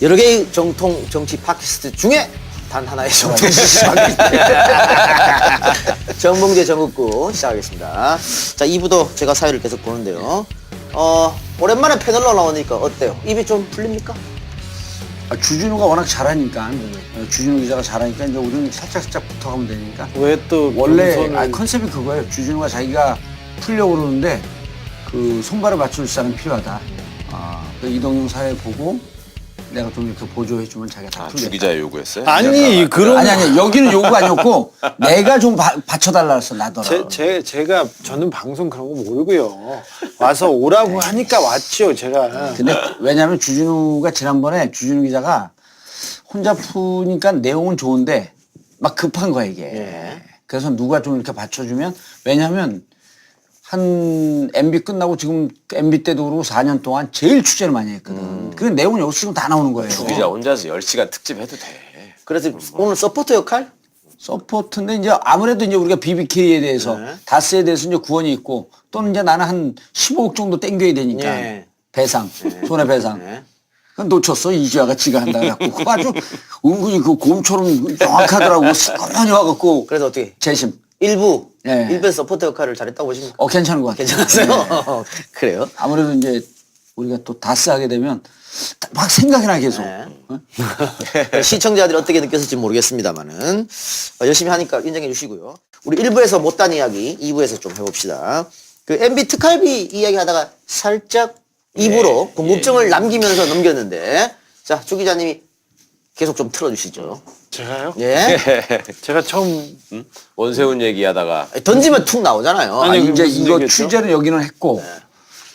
여러 개의 정통 정치 팟캐스트 중에 단 하나의 정통 정치 팟캐스트 정봉재 정국구 시작하겠습니다. 자, 2부도 제가 사회를 계속 보는데요. 오랜만에 패널로 나오니까 어때요? 입이 좀 풀립니까? 주진우가 워낙 잘하니까 주진우 기자가 잘하니까 이제 우리는 살짝 붙어가면 되니까. 왜 또 원래 컨셉이 그거예요. 주진우가 자기가 풀려고 그러는데 그 손발을 맞출 사람이 필요하다. 그 이동용 사회 보고 내가 좀 이렇게 보조해주면 자기가 다 풀겠다. 주 기자의 요구였어요? 아니 그런 아니 여기는 요구가 아니었고 내가 좀 받쳐달라 그랬어 나더러. 제가 저는 방송 그런 거 모르고요. 와서 오라고 하니까 왔죠 제가. 근데 왜냐하면 주진우가 지난번에 주진우 기자가 혼자 푸니까 내용은 좋은데 막 급한 거야 이게. 예. 그래서 누가 좀 이렇게 받쳐주면 왜냐하면 한 MB 끝나고 지금 MB 때도 그러고 4년 동안 제일 취재를 많이 했거든. 그 내용은 여기 지금 다 나오는 거예요. 주 기자 혼자서 10시간 특집 해도 돼. 그래서 오늘 서포터 역할? 서포트인데 이제 아무래도 이제 우리가 BBK에 대해서 네. 다스에 대해서 이제 구원이 있고 또는 이제 나는 한 15억 정도 땡겨야 되니까 예. 배상, 손해배상. 네. 그건 놓쳤어. 이주아가 지가 한다 그래갖고. 그거 아주 은근히 그 곰처럼 정확하더라고. 시커먼이 와갖고. 그래서 어떻게? 재심. 일부 예. 일부 서포터 역할을 잘했다고 보십니까? 괜찮은 것 같아요. 괜찮았어요? 그래요? 아무래도 이제 우리가 또 다스 하게 되면 막 생각이 나 계속. 네. 시청자들이 어떻게 느꼈을지 모르겠습니다만은 열심히 하니까 인정해 주시고요. 우리 1부에서 못한 이야기 2부에서 좀 해봅시다. 그 MB 특활비 이야기 하다가 살짝 2부로 궁금증을 남기면서 넘겼는데 자, 주 기자님이 계속 좀 틀어주시죠. 제가요? 예? 제가 처음 원세훈 얘기하다가 던지면 툭 나오잖아요. 아니, 이제 무슨 이거 얘기였죠? 취재를 여기는 했고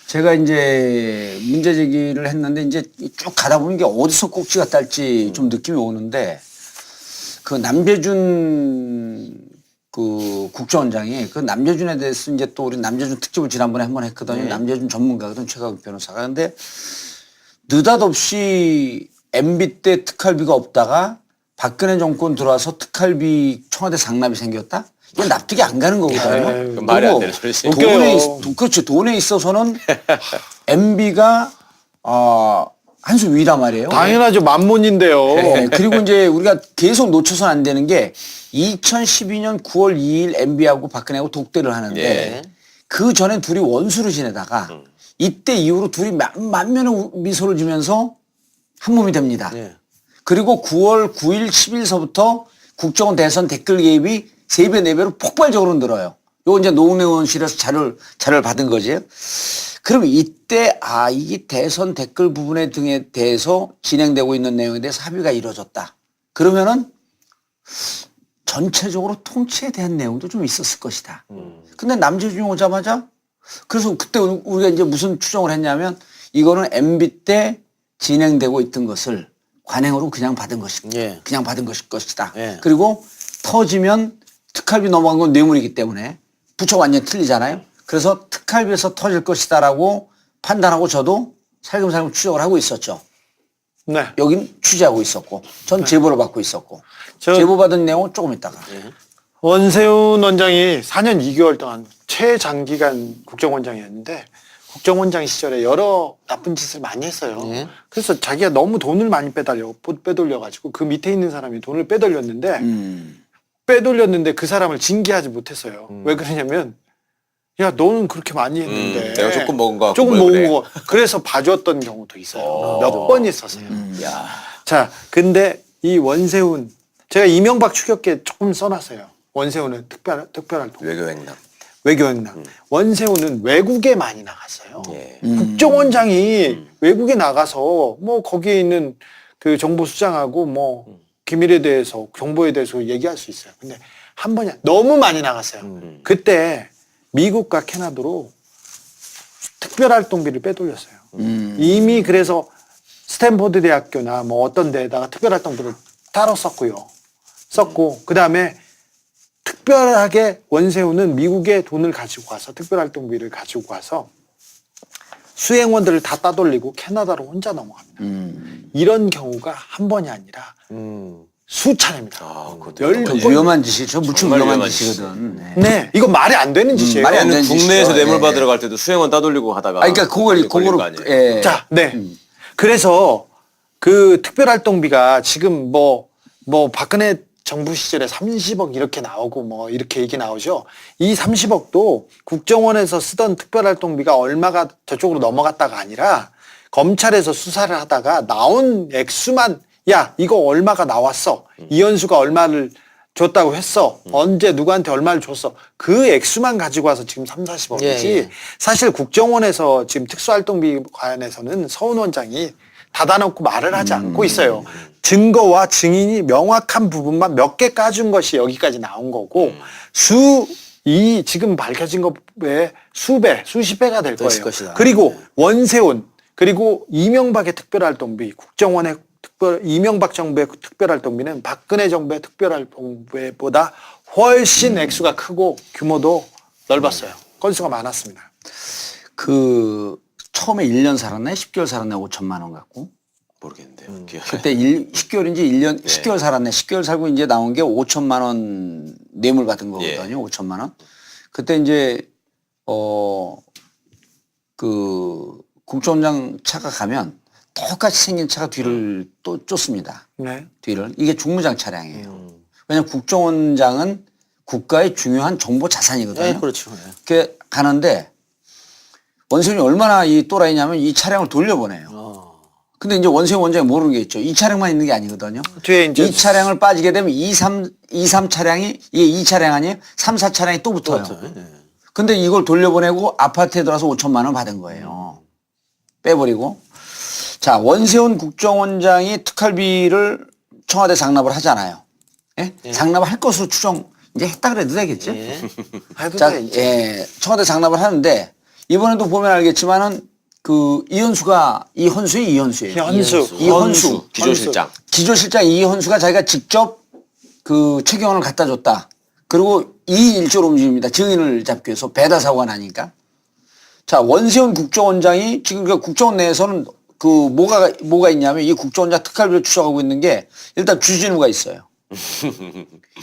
제가 이제 문제 제기를 했는데 이제 쭉 가다 보면 이게 어디서 꼭지가 딸지 좀 느낌이 오는데 그 남재준 그 국정원장이 그 남재준에 대해서 이제 또 우리 남재준 특집을 지난번에 한번 했거든요. 남재준 전문가거든 최강욱 변호사가. 근데 느닷없이 MB 때 특활비가 없다가 박근혜 정권 들어와서 특활비 청와대 상납이 생겼다? 이게 납득이 안 가는 거거든요. 그건 말이 안 되는 소리지. 그렇죠. 돈에 있어서는 MB가 한 수 위란 말이에요. 당연하죠 만몬인데요. 네, 그리고 이제 우리가 계속 놓쳐서는 안 되는 게 2012년 9월 2일 MB하고 박근혜하고 독대를 하는데 예. 그 전에 둘이 원수를 지내다가 이때 이후로 둘이 만면의 미소를 지면서 한 몸이 됩니다. 예. 그리고 9월 9일 10일서부터 국정원 대선 댓글 개입이 3배, 4배로 폭발적으로 늘어요. 요거 이제 노웅래 의원실에서 자료를 받은 거지. 그럼 이때 이게 대선 댓글 부분에 등에 대해서 진행되고 있는 내용에 대해서 합의가 이루어졌다. 그러면은 전체적으로 통치에 대한 내용도 좀 있었을 것이다. 근데 남재준이 오자마자 그래서 그때 우리가 이제 무슨 추정을 했냐면 이거는 MB 때 진행되고 있던 것을 관행으로 그냥 받은 것이다. 예. 그냥 받은 것이다. 예. 그리고 터지면 특활비 넘어간 건 뇌물이기 때문에 부처가 완전히 틀리잖아요. 그래서 특활비에서 터질 것이다라고 판단하고 저도 살금살금 추적을 하고 있었죠. 네. 여긴 취재하고 있었고 전 제보를 받고 있었고 저- 제보 받은 내용은 조금 있다가 원세훈 원장이 4년 2개월 동안 최장기간 국정원장이었는데 국정원장 시절에 여러 나쁜 짓을 많이 했어요. 예. 그래서 자기가 너무 돈을 많이 빼돌려가지고 그 밑에 있는 사람이 돈을 빼돌렸는데 빼돌렸는데 그 사람을 징계하지 못했어요. 왜 그러냐면 야 너는 그렇게 많이 했는데 내가 조금 먹은 거 같고 조금 뭘 먹은 그래. 거 그래서 봐줬던 경우도 있어요. 몇 번 있었어요. 야. 자, 근데 이 원세훈 제가 이명박 추격기에 조금 써놨어요. 원세훈은 특별활동 외교행남. 외교행남. 원세훈은 외국에 많이 나갔어요. 예. 국정원장이 외국에 나가서 뭐 거기에 있는 그 정보수장하고 뭐 기밀에 대해서 정보에 대해서 얘기할 수 있어요. 근데 한 번이 너무 많이 나갔어요. 그때 미국과 캐나다로 특별활동비를 빼돌렸어요. 이미 그래서 스탠포드 대학교나 뭐 어떤 데다가 특별활동비를 따로 썼고 그 다음에 특별하게 원세훈은 미국에 돈을 가지고 와서 특별활동비를 가지고 와서 수행원들을 다 따돌리고 캐나다로 혼자 넘어갑니다. 이런 경우가 한 번이 아니라 수차례입니다. 그 위험한 짓이죠. 무척 정말 위험한 위험한 짓이거든. 네. 네, 이거 말이 안 되는 짓이에요. 말이 안 되는 국내에서 짓이죠. 뇌물 네. 받으러 갈 때도 수행원 따돌리고 하다가 그러니까 걸린 거 그거를 아니에요? 예. 자, 네. 그래서 그 특별활동비가 지금 뭐 박근혜 정부 시절에 30억 이렇게 나오고 뭐 이렇게 얘기 나오죠. 이 30억도 국정원에서 쓰던 특별활동비가 얼마가 저쪽으로 넘어갔다가 아니라 검찰에서 수사를 하다가 나온 액수만 야 이거 얼마가 나왔어. 이현수가 얼마를 줬다고 했어. 언제 누구한테 얼마를 줬어. 그 액수만 가지고 와서 지금 30-40억이지. 예. 사실 국정원에서 지금 특수활동비 관련해서는 서훈 원장이 닫아놓고 말을 하지 않고 있어요. 증거와 증인이 명확한 부분만 몇 개 까준 것이 여기까지 나온 거고 이 지금 밝혀진 것에 수배, 수십 배가 될 더 있을 거예요. 것이다. 그리고 원세훈 그리고 이명박의 특별활동비, 국정원의 이명박 정부의 특별활동비는 박근혜 정부의 특별활동비보다 훨씬 액수가 크고 규모도 넓었어요. 건수가 많았습니다. 그 처음에 1년 살았나요? 10개월 살았나요? 5천만 원 갖고. 모르겠는데요. 기억이. 그때 10개월인지 1년, 10개월 살았네. 10개월 살고 이제 나온 게 5천만 원 뇌물 받은 거거든요. 5천만 원. 그때 이제, 그 국정원장 차가 가면 똑같이 생긴 차가 뒤를 또 쫓습니다. 네. 뒤를. 이게 중무장 차량이에요. 왜냐면 국정원장은 국가의 중요한 정보 자산이거든요. 네, 그렇죠. 네. 그렇게 가는데 원세훈이 얼마나 이 또라이냐면 이 차량을 돌려보내요. 근데 이제 원세훈 원장이 모르는 게 있죠. 이 차량만 있는 게 아니거든요. 뒤에 이제 이 차량을 빠지게 되면 2, 3 차량이 이게 2차량 아니에요? 3, 4차량이 또 붙어요. 네. 근데 이걸 돌려보내고 아파트에 들어와서 5천만 원 받은 거예요. 빼버리고. 자, 원세훈 국정원장이 특활비를 청와대 장납을 하잖아요. 예? 장납을 할 것으로 추정 이제 했다 그래도 되겠죠. 예. 해도 자, 돼, 이제. 예, 청와대 장납을 하는데 이번에도 보면 알겠지만은 그 이현수예요. 이현수. 이현수. 기조실장. 기조실장 이현수가 자기가 직접 그 최경원을 갖다 줬다. 그리고 2인 1조로 움직입니다. 증인을 잡기 위해서 배달 사고가 나니까. 자, 원세훈 국정원장이 지금 그 국정원 내에서는 그 뭐가 있냐면 이 국정원장 특활비를 추적하고 있는 게 일단 주진우가 있어요.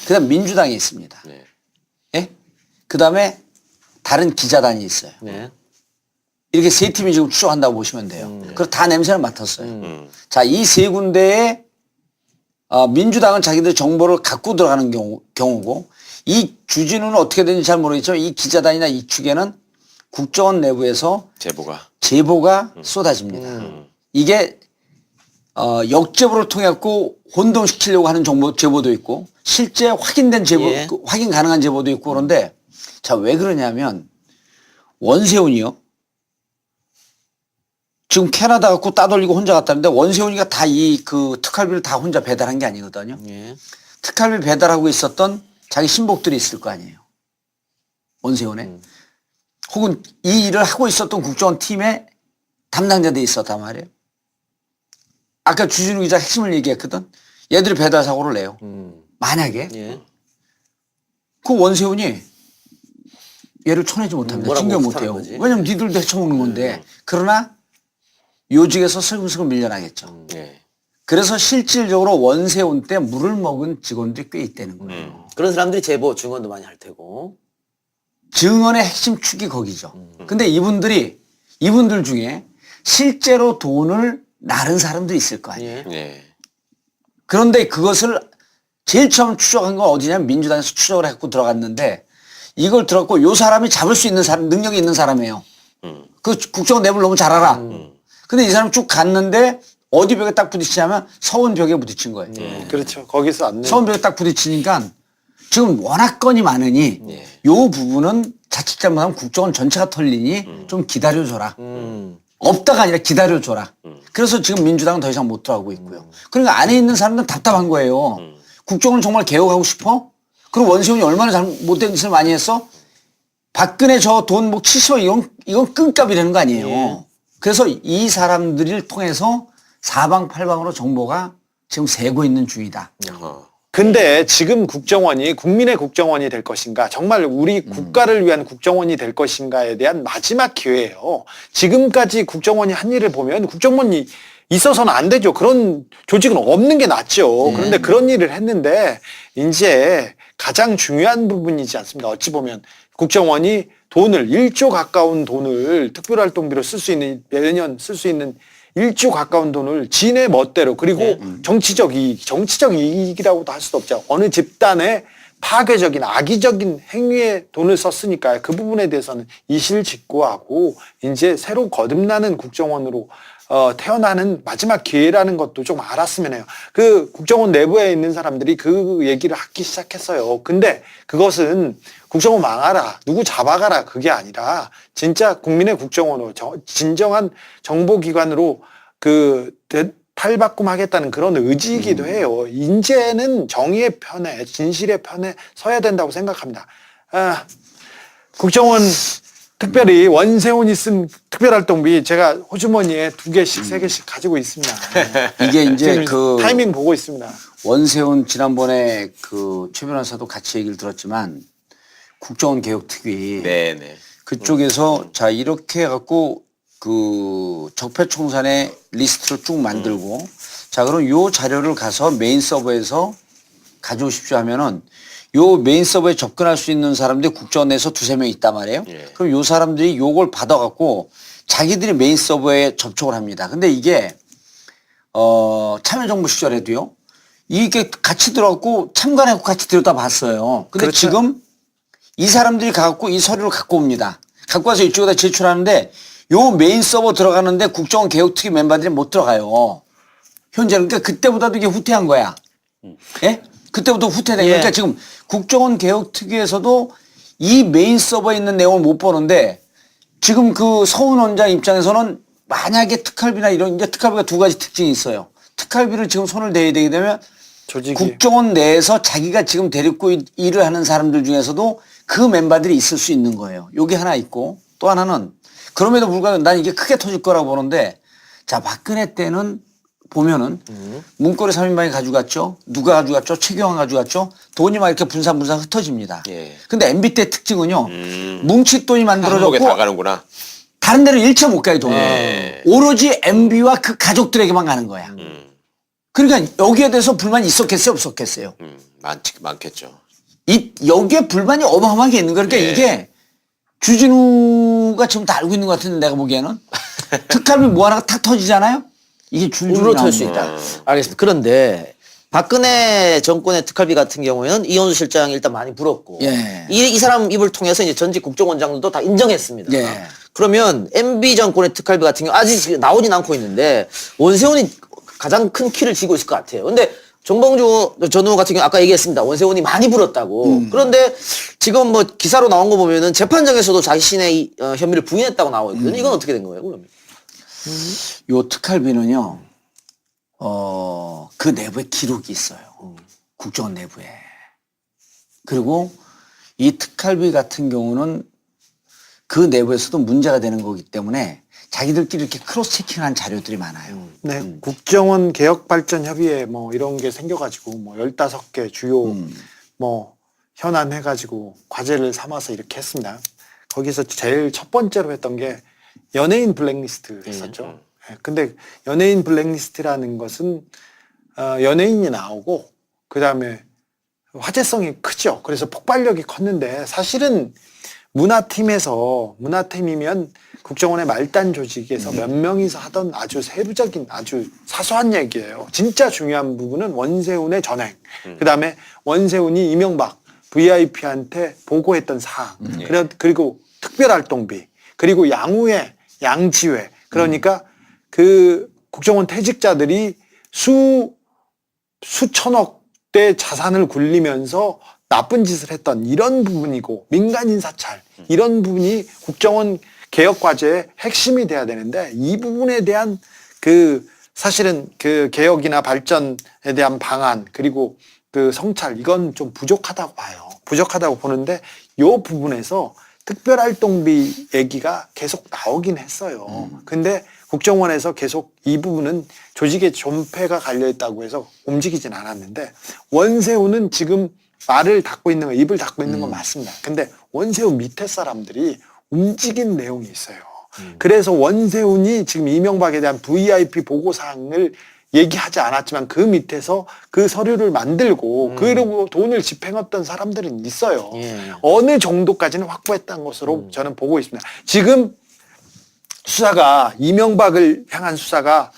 그다음 민주당이 있습니다. 네. 예? 그다음에 다른 기자단이 있어요. 네. 이렇게 세 팀이 지금 추적한다고 보시면 돼요. 그리고 다 냄새를 맡았어요. 자, 이 세 군데에 민주당은 자기들 정보를 갖고 들어가는 경우고 이 주진우는 어떻게 되는지 잘 모르겠지만 이 기자단이나 이 축에는 국정원 내부에서 제보가 쏟아집니다. 이게 역제보를 통해 갖고 혼동시키려고 하는 제보도 있고 실제 확인된 제보, 예. 확인 가능한 제보도 있고 그런데 자, 왜 그러냐면 원세훈이요. 지금 캐나다 갖고 따돌리고 혼자 갔다는데 원세훈이가 다 그 특활비를 다 혼자 배달한 게 아니거든요. 예. 특활비 배달하고 있었던 자기 신복들이 있을 거 아니에요. 원세훈에. 혹은 이 일을 하고 있었던 국정원 팀의 담당자들이 있었단 말이에요. 아까 주진우 기자 핵심을 얘기했거든. 얘들이 배달 사고를 내요. 만약에 예. 그 원세훈이 얘를 쳐내지 못합니다. 뭐라고 징계 못하는 못해요. 거지. 왜냐면 니들도 헤쳐먹는 건데. 그러나 요직에서 슬금슬금 밀려나겠죠. 네. 그래서 실질적으로 원세훈 때 물을 먹은 직원들이 꽤 있다는 거예요. 그런 사람들이 제보 증언도 많이 할 테고. 증언의 핵심 축이 거기죠. 근데 이분들 중에 실제로 돈을 나른 사람도 있을 거 아니에요. 예. 네. 그런데 그것을 제일 처음 추적한 건 어디냐면 민주당에서 추적을 해갖고 들어갔는데 이걸 들었고 요 사람이 잡을 수 있는 사람, 능력이 있는 사람이에요. 그 국정원 내부를 너무 잘 알아. 근데 이 사람 쭉 갔는데 어디 벽에 딱 부딪히냐면 서원 벽에 부딪힌 거예요. 그렇죠. 거기서 안 내. 서원 벽에 딱 부딪히니까 지금 워낙 건이 많으니 요 부분은 자칫 잘못하면 국정원 전체가 털리니 좀 기다려줘라. 없다가 아니라 기다려줘라. 그래서 지금 민주당은 더 이상 못 들어가고 있고요. 그러니까 안에 있는 사람들은 답답한 거예요. 국정원 정말 개혁하고 싶어? 그리고 원세훈이 얼마나 못된 짓을 많이 했어? 박근혜 저 돈 뭐 70억 이건 끈값이라는 거 아니에요. 그래서 이 사람들을 통해서 사방팔방으로 정보가 지금 새고 있는 중이다. 근데 지금 국정원이 국민의 국정원이 될 것인가 정말 우리 국가를 위한 국정원이 될 것인가에 대한 마지막 기회예요. 지금까지 국정원이 한 일을 보면 국정원이 있어서는 안 되죠. 그런 조직은 없는 게 낫죠. 그런데 그런 일을 했는데 이제 가장 중요한 부분이지 않습니까? 어찌 보면 국정원이 돈을 1조 가까운 돈을 특별활동비로 쓸 수 있는 매년 쓸 수 있는 1조 가까운 돈을 지네 멋대로 그리고 정치적 이익이라고도 할 수도 없죠. 어느 집단의 파괴적인 악의적인 행위에 돈을 썼으니까 그 부분에 대해서는 이실직고하고 이제 새로 거듭나는 국정원으로 태어나는 마지막 기회라는 것도 좀 알았으면 해요. 그 국정원 내부에 있는 사람들이 그 얘기를 하기 시작했어요. 근데 그것은 국정원 망하라, 누구 잡아가라 그게 아니라 진짜 국민의 국정원으로 진정한 정보기관으로 탈바꿈하겠다는 그런 의지이기도 해요. 이제는 정의의 편에, 진실의 편에 서야 된다고 생각합니다. 국정원 특별히 원세훈이 쓴 특별활동비 제가 호주머니에 2개씩, 3개씩 가지고 있습니다. 이게 이제 지금 그 타이밍 보고 있습니다. 원세훈 지난번에 그 최 변호사도 같이 얘기를 들었지만 국정원 개혁특위 네네. 그쪽에서 자 이렇게 해갖고 그 적폐청산의 리스트를 쭉 만들고 자 그럼 요 자료를 가서 메인 서버에서 가져오십시오 하면은 요 메인 서버에 접근할 수 있는 사람들이 국정원 내에서 2-3명 있단 말이에요. 예. 그럼 요 사람들이 요걸 받아갖고 자기들이 메인 서버에 접촉을 합니다. 근데 이게 참여정부 시절에도요. 이게 같이 들어갖고 참관하고 같이 들여다 봤어요. 근데 그렇죠. 지금 이 사람들이 가갖고 이 서류를 갖고 옵니다. 갖고 와서 이쪽에다 제출하는데 요 메인 서버 들어가는데 국정원 개혁특위 멤버들이 못 들어가요. 현재는 그러니까 그때보다도 이게 후퇴한 거야. 예? 그때부터 후퇴된 거야. 그러니까 지금 국정원 개혁특위에서도 이 메인 서버에 있는 내용을 못 보는데 지금 그 서훈 원장 입장에서는 만약에 특활비나 이런 이제 특활비가 2가지 특징이 있어요. 특활비를 지금 손을 대야 되게 되면 조직이. 국정원 내에서 자기가 지금 데리고 일을 하는 사람들 중에서도 그 멤버들이 있을 수 있는 거예요. 요게 하나 있고 또 하나는 그럼에도 불구하고 난 이게 크게 터질 거라고 보는데 자 박근혜 때는 보면은 문고리 3인방이 가져갔죠. 누가 가져갔죠? 최경환 가져갔죠. 돈이 막 이렇게 분산 흩어집니다. 예. 근데 MB 때 특징은요. 뭉칫 돈이 한목에 만들어졌고 다 가는구나. 다른 데로 일체 못 가요 돈이. 예. 오로지 MB와 그 가족들에게만 가는 거야. 그러니까 여기에 대해서 불만이 있었겠어요 없었겠어요. 많겠죠. 여기에 불만이 어마어마하게 있는 거야. 그러니까 예. 이게 주진우가 지금 다 알고 있는 것 같은데 내가 보기에는 특활비 뭐 하나가 탁 터지잖아요. 이게 줄줄 우르르 털 수 나옵니다. 있다. 알겠습니다. 그런데 박근혜 정권의 특활비 같은 경우에는 이현수 실장이 일단 많이 불었고 예. 이 사람 입을 통해서 이제 전직 국정원장들도 다 인정했습니다. 예. 그러면 MB 정권의 특활비 같은 경우 아직 나오진 않고 있는데 원세훈이 가장 큰 키를 쥐고 있을 것 같아요. 근데 정봉주 전 의원 같은 경우 아까 얘기했습니다. 원세훈이 많이 불었다고. 그런데 지금 뭐 기사로 나온 거 보면은 재판정에서도 자신의 혐의를 부인했다고 나오고 있거든요. 이건 어떻게 된 거예요, 그러면? 요 특활비는요, 그 내부에 기록이 있어요. 국정원 내부에. 그리고 이 특활비 같은 경우는 그 내부에서도 문제가 되는 거기 때문에 자기들끼리 이렇게 크로스 체킹한 자료들이 많아요. 네, 국정원 개혁발전협의회 뭐 이런 게 생겨가지고 뭐 15개 주요 뭐 현안 해가지고 과제를 삼아서 이렇게 했습니다. 거기서 제일 첫 번째로 했던 게 연예인 블랙리스트 했었죠. 예, 근데 연예인 블랙리스트라는 것은 연예인이 나오고 그 다음에 화제성이 크죠. 그래서 폭발력이 컸는데 사실은 문화팀이면 국정원의 말단 조직에서 몇 명이서 하던 아주 세부적인 아주 사소한 얘기예요. 진짜 중요한 부분은 원세훈의 전행, 그 다음에 원세훈이 이명박 VIP한테 보고했던 사항, 그리고 특별활동비, 그리고 양후의 양지회, 그러니까 그 국정원 퇴직자들이 수천억대 자산을 굴리면서 나쁜 짓을 했던 이런 부분이고 민간인 사찰 이런 부분이 국정원 개혁 과제의 핵심이 돼야 되는데 이 부분에 대한 그 사실은 그 개혁이나 발전에 대한 방안 그리고 그 성찰 이건 좀 부족하다고 봐요. 부족하다고 보는데 이 부분에서 특별활동비 얘기가 계속 나오긴 했어요. 근데 국정원에서 계속 이 부분은 조직의 존폐가 갈려있다고 해서 움직이진 않았는데 원세훈은 지금 말을 닫고 있는 거, 입을 닫고 있는 건 맞습니다. 근데 원세훈 밑에 사람들이 움직인 내용이 있어요. 그래서 원세훈이 지금 이명박에 대한 VIP 보고사항을 얘기하지 않았지만 그 밑에서 그 서류를 만들고 그리고 돈을 집행했던 사람들은 있어요. 예. 어느 정도까지는 확보했다는 것으로 저는 보고 있습니다. 지금 수사가 이명박을 향한 수사가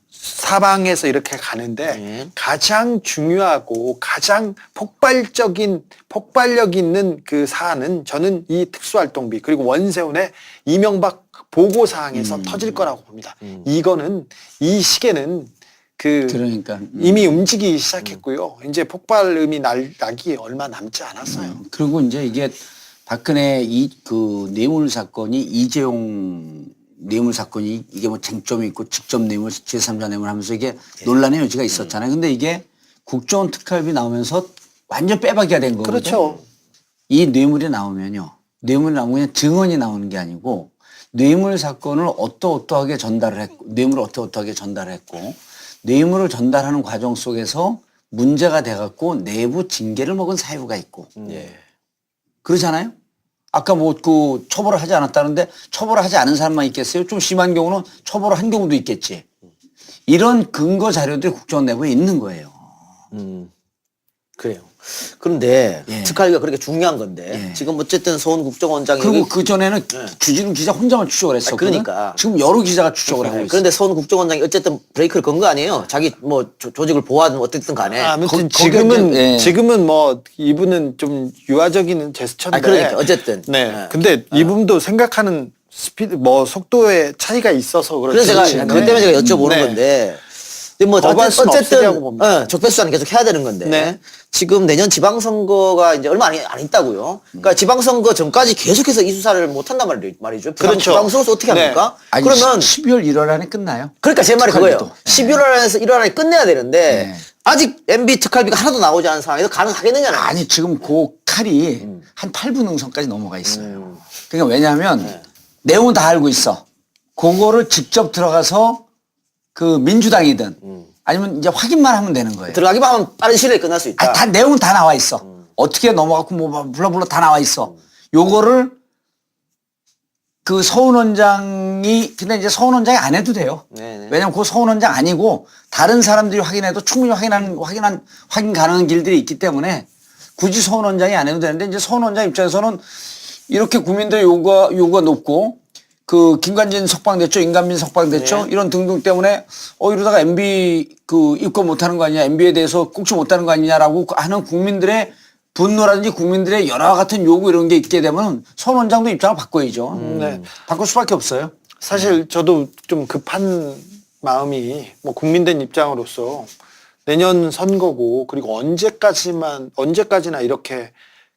사방에서 이렇게 가는데 네. 가장 중요하고 가장 폭발력 있는 그 사안은 저는 이 특수활동비 그리고 원세훈의 이명박 보고 사항에서 터질 거라고 봅니다. 이거는 이 시계는 그러니까 이미 움직이기 시작했고요. 이제 폭발음이 나기 얼마 남지 않았어요. 그리고 이제 이게 박근혜 그 뇌물 사건이 이재용 뇌물 사건이 이게 뭐 쟁점이 있고 직접 뇌물, 제3자 뇌물 하면서 이게 논란의 여지가 있었잖아요. 근데 이게 국정원 특활비 나오면서 완전 빼박이가 된 거거든요. 그렇죠. 이 뇌물이 나오면요. 뇌물이 나오면 그냥 증언이 나오는 게 아니고 뇌물 사건을 어떠어떠하게 전달을 했고 뇌물을 어떠어떠하게 전달을 했고 뇌물을 전달하는 과정 속에서 문제가 돼갖고 내부 징계를 먹은 사유가 있고 예. 그러잖아요. 아까 뭐 그 처벌을 하지 않았다는데 처벌을 하지 않은 사람만 있겠어요? 좀 심한 경우는 처벌을 한 경우도 있겠지. 이런 근거 자료들이 국정원 내부에 있는 거예요. 그래요. 그런데 예. 특활비가 그렇게 중요한 건데 예. 지금 어쨌든 서훈 국정원장이 그리고 그 전에는 주진우 기자 혼자만 추적을 했었거든. 그러니까. 지금 여러 기자가 추적을 하고 있어요. 그런데 서훈 국정원장이 어쨌든 브레이크를 건 거 아니에요. 자기 뭐 조직을 보호하든 어쨌든 간에. 아무튼 거기에 예. 지금은 뭐 이분은 좀 유화적인 제스처인데. 그러니까 어쨌든. 네. 예. 근데 이분도 생각하는 스피드 뭐 속도의 차이가 있어서 그렇지. 그래서 제가 그것 때문에 제가 여쭤보는 네. 건데. 근데 뭐 거부할 수는 없으리라고 봅니다. 적폐수사는 계속 해야 되는 건데. 네. 지금 내년 지방선거가 이제 얼마 안 있다고요. 그러니까 지방선거 전까지 계속해서 이 수사를 못 한단 말이죠. 그렇죠. 지방선거에서 어떻게 네. 합니까? 아니, 그러면 12월 1월 안에 끝나요. 그러니까 제 말이 그거예요. 특활비도. 12월 안에서 1월 안에 끝내야 되는데 네. 아직 MB 특활비가 하나도 나오지 않은 상황에서 가능하겠느냐는. 아니 지금 그 칼이 한 8분 능선까지 넘어가 있어요. 그러니까 왜냐하면 내용은 다 알고 있어. 그거를 직접 들어가서 그 민주당이든 아니면 이제 확인만 하면 되는 거예요. 들어가기만 하면 빠른 시일에 끝날 수 있다. 다 내용은 다 나와 있어. 어떻게 넘어갔고 뭐 불러불러 다 나와 있어. 요거를 그 서훈 원장이 근데 이제 서훈 원장이 안 해도 돼요. 네네. 왜냐면 그 서훈 원장 아니고 다른 사람들이 확인해도 충분히 확인 가능한 길들이 있기 때문에 굳이 서훈 원장이 안 해도 되는데 이제 서훈 원장 입장에서는 이렇게 국민들의 요구가 높고 그 김관진 석방됐죠, 임관민 석방됐죠, 이런 등등 때문에 이러다가 MB 그 입건 못하는 거 아니냐, MB에 대해서 꼭지 못하는 거 아니냐라고 하는 국민들의 분노라든지 국민들의 여러 같은 요구 이런 게 있게 되면 선 원장도 입장을 바꿔야죠. 네. 바꿀 수밖에 없어요. 사실 저도 좀 급한 마음이 뭐 국민된 입장으로서 내년 선거고 그리고 언제까지나 이렇게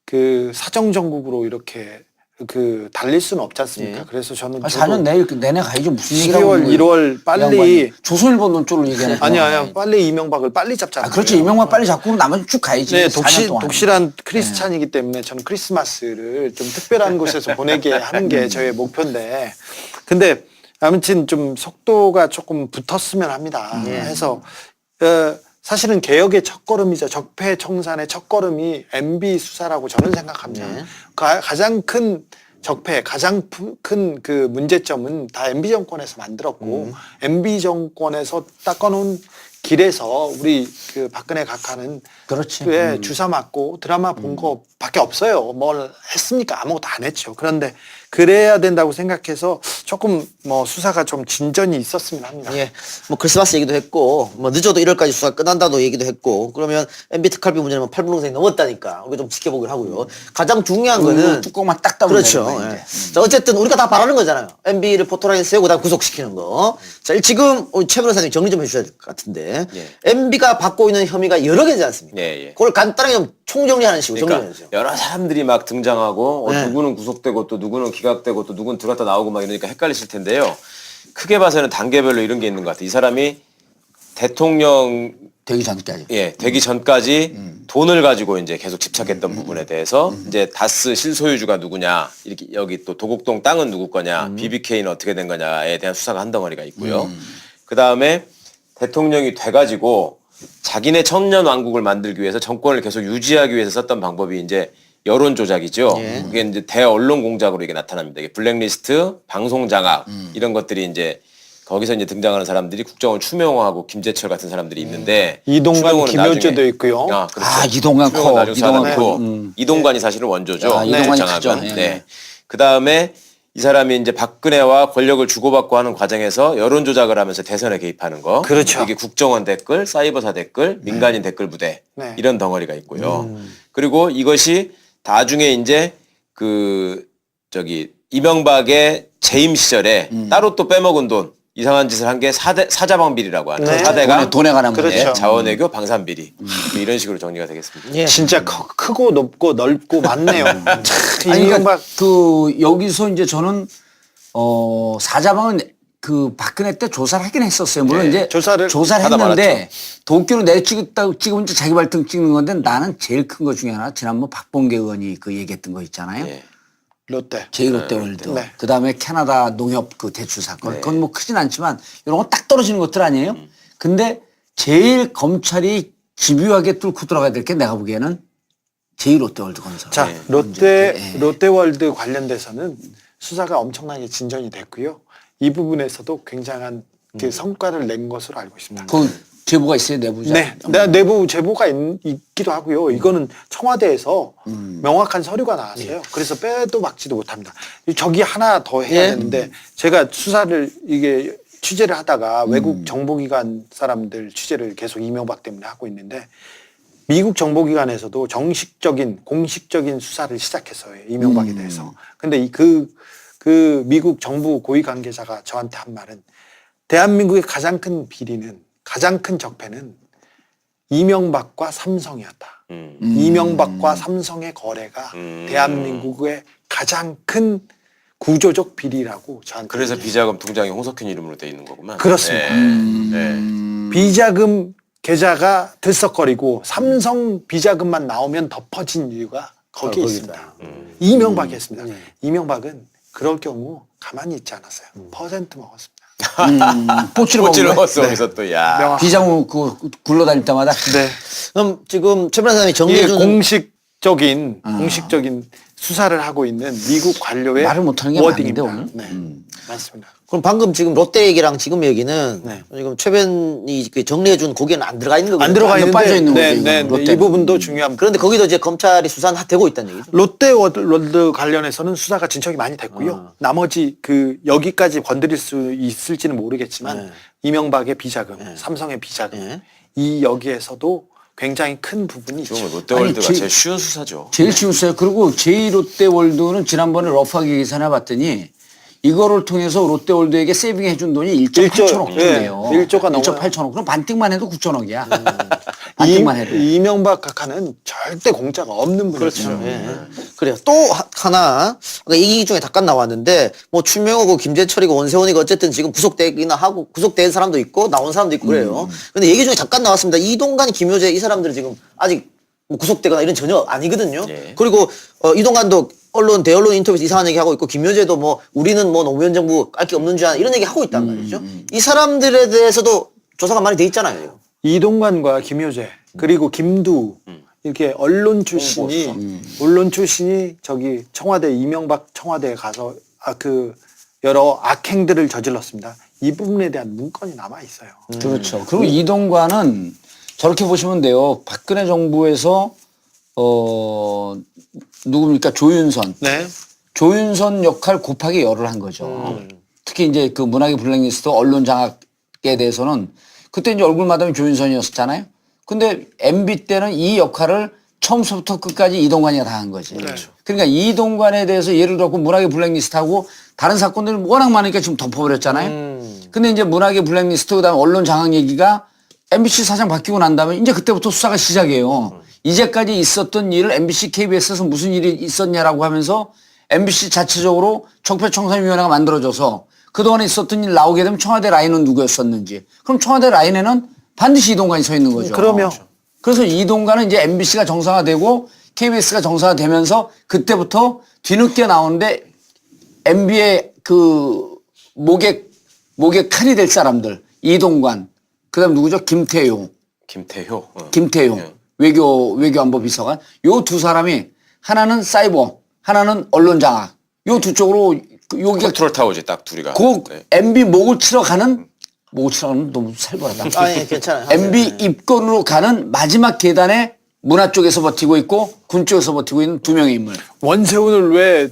그 사정정국으로 이렇게 그 달릴 수는 없지 않습니까? 네. 그래서 저는 4년 내내 가야죠. 무슨 얘기라고 12월, 1월 빨리 조선일보 논조를 얘기하는 아니야 빨리 이명박을 빨리 잡자. 그렇죠. 이명박 빨리 잡고 나머지 쭉 가야지. 네, 4년 동안. 독실한 크리스찬이기 때문에 저는 크리스마스를 좀 특별한 곳에서 보내게 하는 게 저의 목표인데, 근데 아무튼 좀 속도가 조금 붙었으면 합니다. 해서 사실은 개혁의 첫걸음이자 적폐청산의 첫걸음이 MB 수사라고 저는 생각합니다. 가장 큰 적폐, 가장 큰 그 문제점은 다 MB 정권에서 만들었고 MB 정권에서 닦아놓은 길에서 우리 그 박근혜 각하는 그렇지. 주사 맞고 드라마 본 거밖에 없어요. 뭘 했습니까? 아무것도 안 했죠. 그런데 그래야 된다고 생각해서 조금 뭐 수사가 좀 진전이 있었으면 합니다. 예, 뭐 크리스마스 얘기도 했고, 뭐 늦어도 1월까지 수사 끝난다도 얘기도 했고, 그러면 MB 특활비 문제는 8분 동생이 넘었다니까 우리가 좀 지켜보기로 하고요. 가장 중요한 거는 뚜껑만 딱 닫으면 그렇죠. 되는 거예요, 예. 이제. 자, 어쨌든 우리가 다 바라는 거잖아요. MB를 포토라인 세우고 그다음 구속시키는 거. 자, 지금 우리 최 변호사님 정리 좀 해주셔야 될 것 같은데, 예. MB가 받고 있는 혐의가 여러 개지 않습니까? 예, 예. 그걸 간단하게 좀 총정리하는 식으로 정리해 그러니까 주세요. 여러 사람들이 막 등장하고 네. 누구는 구속되고 또 누구는 기각되고 또 누구는 들어갔다 나오고 막 이러니까 헷갈리실 텐데요. 크게 봐서는 단계별로 이런 게 있는 것 같아요. 이 사람이 대통령 되기 전까지. 되기 전까지 돈을 가지고 이제 계속 집착했던 부분에 대해서 이제 다스 실소유주가 누구냐, 이렇게 여기 또 도곡동 땅은 누구 거냐, BBK는 어떻게 된 거냐에 대한 수사가 한 덩어리가 있고요. 그 다음에 대통령이 돼가지고 자기네 천년 왕국을 만들기 위해서 정권을 계속 유지하기 위해서 썼던 방법이 이제 여론 조작이죠. 그게 이제 대언론 공작으로 이게 나타납니다. 이게 블랙리스트, 방송 장악 이런 것들이 이제 거기서 이제 등장하는 사람들이 국정원 추명호하고 김재철 같은 사람들이 있는데 이동관, 추명호는 김효재도 나중에- 있고요. 아, 그렇죠. 이동관 추명호는 커. 나중에 이동관 살아났고 커. 이동관이 사실은 원조죠. 이동관이 장악은. 크죠. 예. 네. 그 다음에 이 사람이 이제 박근혜와 권력을 주고받고 하는 과정에서 여론 조작을 하면서 대선에 개입하는 거. 그렇죠. 이게 국정원 댓글, 사이버사 댓글, 민간인 댓글 부대 네. 이런 덩어리가 있고요. 그리고 이것이 나중에 이제 이명박의 재임 시절에 따로 또 빼먹은 돈 이상한 짓을 한 게 사자방비리라고 하는 네. 사대가 돈에 관한 문제. 그렇죠. 자원외교 방산비리 뭐 이런 식으로 정리가 되겠습니다. 예. 진짜 크고 높고 넓고 많네요. 참, 아니, 이명박 그러니까 여기서 이제 저는 사자방은 그 박근혜 때 조사를 하긴 했었어요. 물론 네, 이제 조사를 하다 했는데 도끼로 내 찍으면 이제 자기 발등 찍는 건데 나는 제일 큰 것 중에 하나 지난번 박봉계 의원이 그 얘기했던 거 있잖아요. 예. 롯데. 제이롯데월드. 네. 그다음에 캐나다 농협 그 대출 사건. 그건 뭐 크진 않지만 이런 건 딱 떨어지는 것들 아니에요? 근데 제일 검찰이 집요하게 뚫고 들어가야 될 게 내가 보기에는 제이롯데월드 건설. 자, 네. 롯데월드 관련돼서는 수사가 엄청나게 진전이 됐고요. 이 부분에서도 굉장한 그 성과를 낸 것으로 알고 있습니다. 그 제보가 있어요, 내부자. 네, 내부 제보가 있기도 하고요. 이거는 청와대에서 명확한 서류가 나왔어요. 그래서 빼도 막지도 못합니다. 저기 하나 더 해야 예. 되는데 제가 수사를 이게 취재를 하다가 외국 정보기관 사람들 취재를 계속 이명박 때문에 하고 있는데 미국 정보기관에서도 정식적인 공식적인 수사를 시작했어요. 이명박에 대해서. 근데 그 미국 정부 고위 관계자가 저한테 한 말은 대한민국의 가장 큰 비리는 가장 큰 적폐는 이명박과 삼성이었다. 이명박과 삼성의 거래가 대한민국의 가장 큰 구조적 비리라고 저한테. 그래서 비자금 통장이 홍석현 이름으로 돼 있는 거구만. 그렇습니다. 네. 비자금 계좌가 들썩거리고 삼성 비자금만 나오면 덮어진 이유가 거기에 있습니다. 이명박이 했습니다. 이명박은 그럴 경우 가만히 있지 않았어요. 퍼센트 먹었습니다. 꼬치를 꼬치를 먹은 거예요? 먹었어 여기서 또 야. 명확- 비자금 그 굴러다닐 때마다. 네. 그럼 지금 최 변호사님이 이게 정리해준 공식적인 수사를 하고 있는 미국 관료의 말을 못하는 게 워딩입니다. 많은데, 오늘? 네, 맞습니다. 그럼 방금 지금 롯데 얘기랑 지금 얘기는 네. 지금 최변이 그 정리해준 거기에는 안 들어가 있는 거거든요. 안 들어가 완전 있는데 빠져 있는 거죠, 네, 이거는, 이 부분도 중요합니다. 그런데 거기도 이제 검찰이 수사는 되고 있다는 얘기죠. 롯데월드 관련해서는 수사가 진척이 많이 됐고요. 나머지 여기까지 건드릴 수 있을지는 모르겠지만 네. 이명박의 비자금, 삼성의 비자금 네. 이 여기에서도 굉장히 큰 부분이 있죠. 지금 롯데월드가 아니, 제일 쉬운 수사죠. 제일 쉬운 수요. 그리고 제이롯데월드는 지난번에 러프하게 계산해봤더니 이거를 통해서 롯데월드에게 세이빙 해준 돈이 1조 8천억 정도예요. 1조가 넘어요. 1조 8천억. 그럼 반띵만 해도 9천억이야. 반띵만 해도. 이명박 각하는 절대 공짜가 없는 분이죠. 그렇죠. 예. 그래요. 또 하나 이 중에 잠깐 나왔는데 뭐 추명호고 김재철이고 원세훈이고 어쨌든 지금 구속되기나 하고 구속된 사람도 있고 나온 사람도 있고 그래요. 근데 얘기 중에 잠깐 나왔습니다. 이동관, 김효재 이 사람들은 지금 아직 뭐 구속되거나 이런 전혀 아니거든요. 예. 그리고 이동관도 대언론 인터뷰에서 이상한 얘기 하고 있고 김효재도 뭐 우리는 뭐 노무현 정부 깔 게 없는 줄 아는 이런 얘기 하고 있단 말이죠. 이 사람들에 대해서도 조사가 많이 돼 있잖아요. 이동관과 김효재 그리고 김두 이렇게 언론 출신이 저기 청와대 이명박 청와대에 가서 여러 악행들을 저질렀습니다. 이 부분에 대한 문건이 남아 있어요. 그렇죠. 그리고 이동관은 저렇게 보시면 돼요. 박근혜 정부에서 누굽니까? 조윤선. 네. 조윤선 역할 곱하기 열을 한 거죠. 특히 이제 그 문학의 블랙리스트 언론 장악에 대해서는 그때 이제 얼굴 마담이 조윤선이었잖아요. 근데 MB 때는 이 역할을 처음부터 끝까지 이동관이가 다 한 거지. 그렇죠. 그러니까 이동관에 대해서 예를 들어 문학의 블랙리스트하고 다른 사건들이 워낙 많으니까 지금 덮어버렸잖아요. 근데 이제 문학의 블랙리스트 그다음에 언론 장악 얘기가 MBC 사장 바뀌고 난 다음에 이제 그때부터 수사가 시작이에요. 이제까지 있었던 일을 MBC, KBS에서 무슨 일이 있었냐라고 하면서 MBC 자체적으로 적폐청산위원회가 만들어져서 그동안에 있었던 일 나오게 되면 청와대 라인은 누구였었는지. 그럼 청와대 라인에는 반드시 이동관이 서 있는 거죠. 그러면 그래서 이동관은 이제 MBC가 정상화되고 KBS가 정상화되면서 그때부터 뒤늦게 나오는데 MB의 그 목에 칼이 될 사람들 이동관 그다음 누구죠? 김태용 김태효. 외교안보 비서관 요 두 사람이 하나는 사이버 하나는 언론 장악 요 두 쪽으로 여기가 컨트롤 타워지 딱 둘이가. 그 네. MB 목을 치러 가는 너무 살벌하다. 아니 괜찮아요. MB 입건으로 가는 마지막 계단에 문화 쪽에서 버티고 있고 군 쪽에서 버티고 있는 두 명의 인물. 원세훈을 왜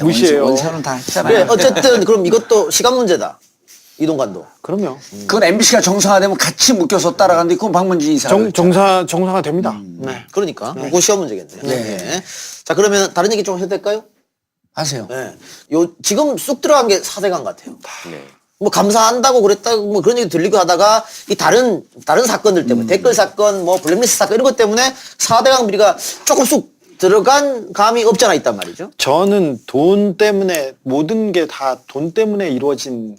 무시해요. 원세훈은 다 그래, 했잖아요. 어쨌든 그럼 이것도 시간 문제다. 이동관도. 그럼요. 그건 MBC가 정상화되면 같이 묶여서 따라가는데 그건 박문진이 이사를 정상화 됩니다. 네. 그러니까 그거 시험 문제겠네요. 네. 네. 자 그러면 다른 얘기 좀 해도 될까요? 하세요. 네. 요 지금 쑥 들어간 게 4대강 같아요. 네. 뭐 감사한다고 그랬다고 뭐 그런 얘기 들리고 하다가 이 다른 사건들 때문에 댓글 사건, 뭐 블랙리스트 사건 이런 것 때문에 4대강 비리가 조금 쑥 들어간 감이 없지 않아 있단 말이죠. 저는 돈 때문에 모든 게 다 돈 때문에 이루어진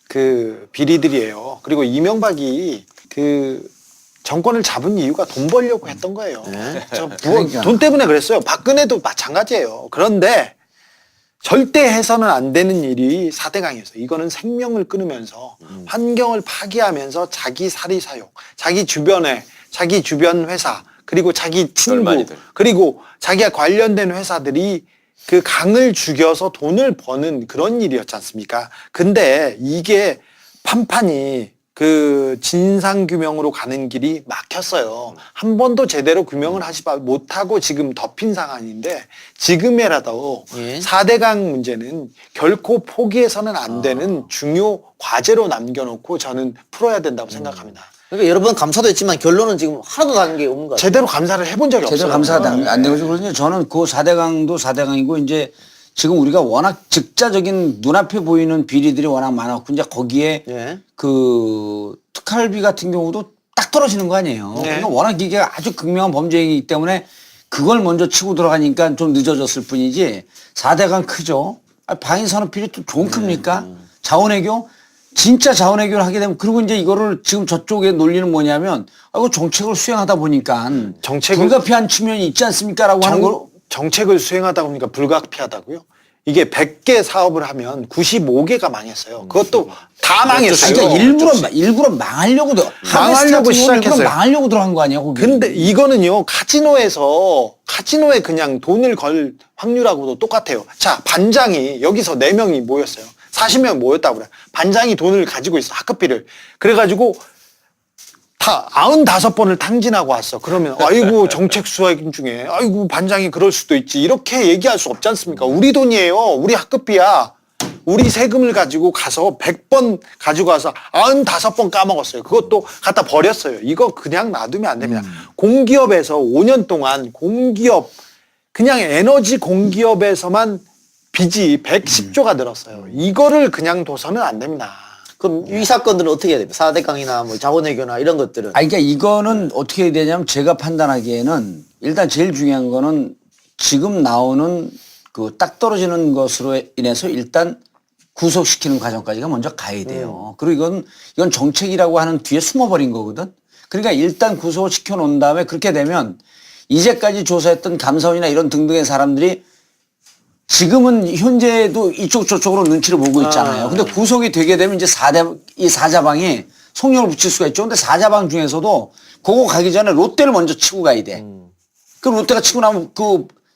그 비리들이에요. 그리고 이명박이 그 정권을 잡은 이유가 돈 벌려고 했던 거예요. 네. 그러니까. 돈 때문에 그랬어요. 박근혜도 마찬가지예요. 그런데 절대 해서는 안 되는 일이 4대강이었어요. 이거는 생명을 끊으면서 환경을 파괴하면서 자기 사리 사욕, 자기 주변 회사, 그리고 자기 친구, 널마니들. 그리고 자기가 관련된 회사들이 그 강을 죽여서 돈을 버는 그런 일이었지 않습니까? 근데 이게 판판이 그 진상규명으로 가는 길이 막혔어요. 한 번도 제대로 규명을 하지 못하고 지금 덮인 상황인데 지금이라도 예. 4대강 문제는 결코 포기해서는 안 되는 중요 과제로 남겨놓고 저는 풀어야 된다고 생각합니다. 그러니까 여러 번 감사도 했지만 결론은 지금 하나도 다른 게 없는 것 같아요. 제대로 감사를 해본 적이 없어요. 제대로 감사가 안 되고 그러니 저는 그 4대강도 4대강이고 이제 지금 우리가 워낙 즉자적인 눈앞에 보이는 비리들이 워낙 많았고 이제 거기에 예. 그 특활비 같은 경우도 딱 떨어지는 거 아니에요. 네. 그러니까 워낙 이게 아주 극명한 범죄이기 때문에 그걸 먼저 치고 들어가니까 좀 늦어졌을 뿐이지 4대강 크죠. 방위산업 비리 또 좋은 큽니까? 자원외교 진짜 자원외교를 하게 되면 그리고 이제 이거를 지금 저쪽에 논리는 뭐냐면 이거 정책을 수행하다 보니까 불가피한 측면이 있지 않습니까라고 하는 걸 정책을 수행하다 보니까 불가피하다고요? 이게 100개 사업을 하면 95개가 망했어요. 그것도 다 망했어요. 그러니까 일부러 망하려고 망하려고 시작했어요. 망하려고 들어간 거 아니야? 거기. 근데 이거는요, 카지노에 그냥 돈을 걸 확률하고도 똑같아요. 자, 반장이 여기서 4명이 모였어요. 40명 모였다고 그래. 반장이 돈을 가지고 있어, 학급비를. 그래가지고 다 95번을 탕진하고 왔어. 그러면 아이고 정책 수행 중에 아이고 반장이 그럴 수도 있지. 이렇게 얘기할 수 없지 않습니까? 우리 돈이에요. 우리 학급비야. 우리 세금을 가지고 가서 100번 가지고 와서 95번 까먹었어요. 그것도 갖다 버렸어요. 이거 그냥 놔두면 안 됩니다. 공기업에서 5년 동안 그냥 에너지 공기업에서만 빚이 110조가 늘었어요. 이거를 그냥 둬서는 안 됩니다. 그럼 이 사건들은 어떻게 해야 됩니까? 4대강이나 뭐 자원외교나 이런 것들은. 그러니까 이거는 어떻게 해야 되냐면 제가 판단하기에는 일단 제일 중요한 거는 지금 나오는 그 딱 떨어지는 것으로 인해서 일단 구속시키는 과정까지가 먼저 가야 돼요. 그리고 이건 정책이라고 하는 뒤에 숨어버린 거거든. 그러니까 일단 구속을 시켜놓은 다음에 그렇게 되면 이제까지 조사했던 감사원이나 이런 등등의 사람들이 지금은 현재도 이쪽 저쪽으로 눈치를 보고 있잖아요. 근데 구속이 되게 되면 이제 이 사자방이 속력을 붙일 수가 있죠. 근데 사자방 중에서도 그거 가기 전에 롯데를 먼저 치고 가야 돼. 그 롯데가 치고 나면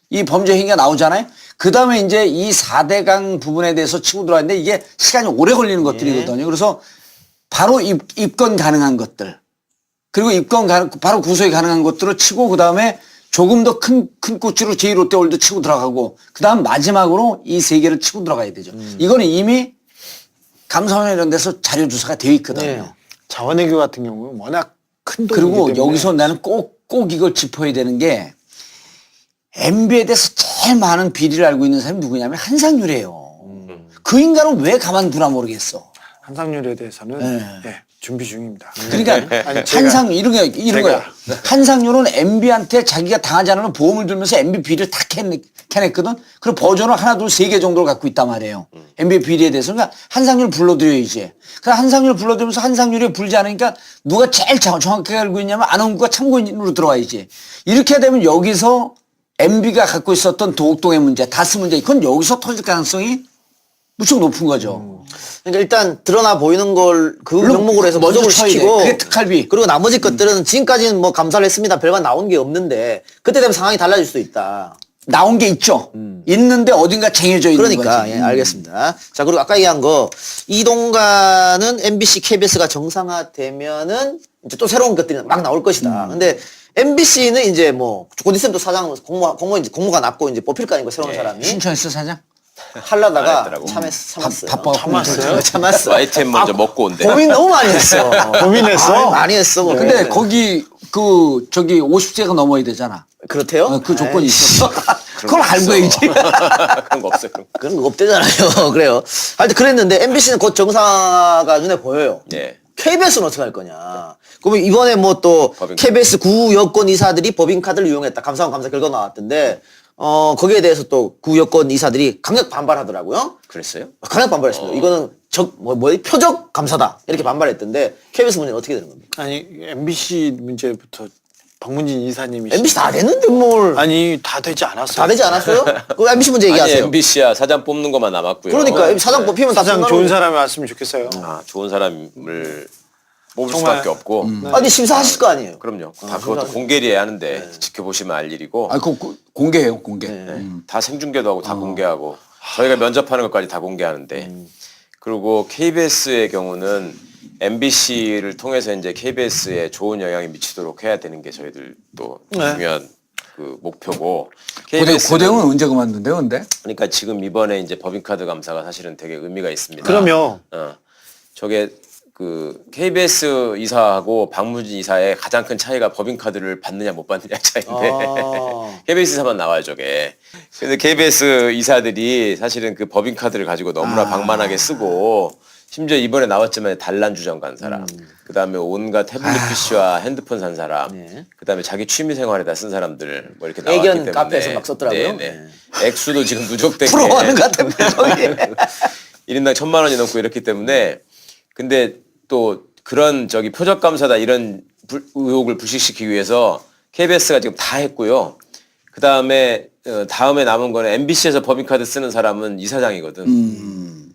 이 범죄 행위가 나오잖아요. 그 다음에 이제 이 4대강 부분에 대해서 치고 들어왔는데 이게 시간이 오래 걸리는 것들이거든요. 그래서 바로 입건 가능한 것들. 그리고 바로 구속이 가능한 것들을 치고 그 다음에 조금 더 큰 꼬치로 제2롯데월드 치고 들어가고 그다음 마지막으로 이 3개를 치고 들어가야 되죠. 이거는 이미 감사원 이런 데서 자료 조사가 되어 있거든요. 네. 자원외교 같은 경우는 워낙 큰 돈이기 그리고 때문에 여기서 나는 꼭 이걸 짚어야 되는 게 MB에 대해서 제일 많은 비리를 알고 있는 사람이 누구냐면 한상률이에요. 그 인간은 왜 가만두나 모르겠어. 한상률에 대해서는 네. 준비 중입니다. 그러니까 아니, 이런 거야. 한상률은 MB한테 자기가 당하지 않으면 보험을 들면서 MB 비리를 다 캐냈거든. 그리고 버전을 하나, 둘, 3개 정도를 갖고 있단 말이에요. MB 비리에 대해서. 그러니까 한상률 불러들여야지. 그래서 한상률 불러들면서 한상률이 불지 않으니까 누가 제일 정확하게 알고 있냐면 안원구가 참고인으로 들어와야지. 이렇게 되면 여기서 MB가 갖고 있었던 도곡동의 문제, 다스 문제, 그건 여기서 터질 가능성이 무척 높은 거죠. 그러니까 일단 드러나 보이는 걸 그 명목으로 해서 먼저 구속을 쳐야 돼. 시키고 그게 특활비. 그리고 나머지 것들은 지금까지는 뭐 감사를 했습니다. 별반 나온 게 없는데 그때 되면 상황이 달라질 수도 있다. 나온 게 있죠. 있는데 어딘가 쟁여져 있는 그러니까 거지. 예, 알겠습니다. 자 그리고 아까 얘기한 거 이동관은 MBC, KBS가 정상화되면은 이제 또 새로운 것들이 막 나올 것이다. 근데 MBC는 이제 뭐 곧 있으면 또 사장 공모가 났고 이제 뽑힐 거 아니고 새로운 사람이. 신청했어 사장? 하려다가 안 했더라고. 참았어요. 참았어요? 참았어. YTN 먼저 먹고 온대. 고민 너무 많이 했어. 고민했어? 많이 했어. 고민. 근데 거기 그 저기 50세가 넘어야 되잖아. 그렇대요? 그 조건이 에이, 있어. 그걸 알고 없어. 해야지. 그런 거 없어요. 그런 거. 그런 거 없대잖아요. 그래요. 하여튼 그랬는데 MBC는 곧 정상화가 눈에 보여요. 예. KBS는 어떻게 할 거냐. 그러면 이번에 뭐 또 법인카드. KBS 구 여권 이사들이 법인카드를 이용했다. 감사원 감사 결과 나왔던데 거기에 대해서 또 구 여권 이사들이 강력 반발하더라고요. 그랬어요? 강력 반발했습니다. 이거는 표적 감사다. 이렇게 반발했던데 KBS 문제는 어떻게 되는 겁니까? 아니 MBC 문제부터 박문진 이사님이 MBC 다 됐는데 뭘. 아니 다 되지 않았어요. 다 되지 않았어요? 그 MBC 문제 아니 얘기하세요. MBC야 사장 뽑는 것만 남았고요. 그러니까 사장 뽑히면 다 사장 끝나는 좋은 거고. 사람이 왔으면 좋겠어요. 아, 좋은 사람을 뽑을 정말. 수밖에 없고. 아니 심사하실 거 아니에요. 그럼요. 다 그것도 공개리에 하는데 지켜보시면 알 일이고. 아, 공개해요, 공개. 다 생중계도 하고 다 공개하고 저희가 면접하는 것까지 다 공개하는데 그리고 KBS의 경우는 MBC를 통해서 이제 KBS에 좋은 영향이 미치도록 해야 되는 게 저희들 또 중요한 그 목표고 고대웅은 언제 그만둔대요, 근데? 그러니까 지금 이번에 이제 법인카드 감사가 사실은 되게 의미가 있습니다. 그럼요. 저게 그 KBS 이사하고 박문진 이사의 가장 큰 차이가 법인카드를 받느냐 못 받느냐 차이인데 KBS 이사만 나와요 저게. 그래서 KBS 이사들이 사실은 그 법인카드를 가지고 너무나 방만하게 쓰고 심지어 이번에 나왔지만 단란 주점 간 사람, 그 다음에 온갖 태블릿 PC와 핸드폰 산 사람, 그 다음에 자기 취미 생활에다 쓴 사람들 뭐 이렇게 나왔기 애견 때문에 카페에서 막 썼더라고요. 네. 액수도 지금 누적된 게 부러워하는 것 같은 표정이. 1인당 1,000만 원이 넘고 이렇기 때문에 근데 또 그런 저기 표적 감사다 이런 의혹을 불식시키기 위해서 KBS가 지금 다 했고요. 그 다음에 다음에 남은 거는 MBC에서 법인카드 쓰는 사람은 이사장이거든.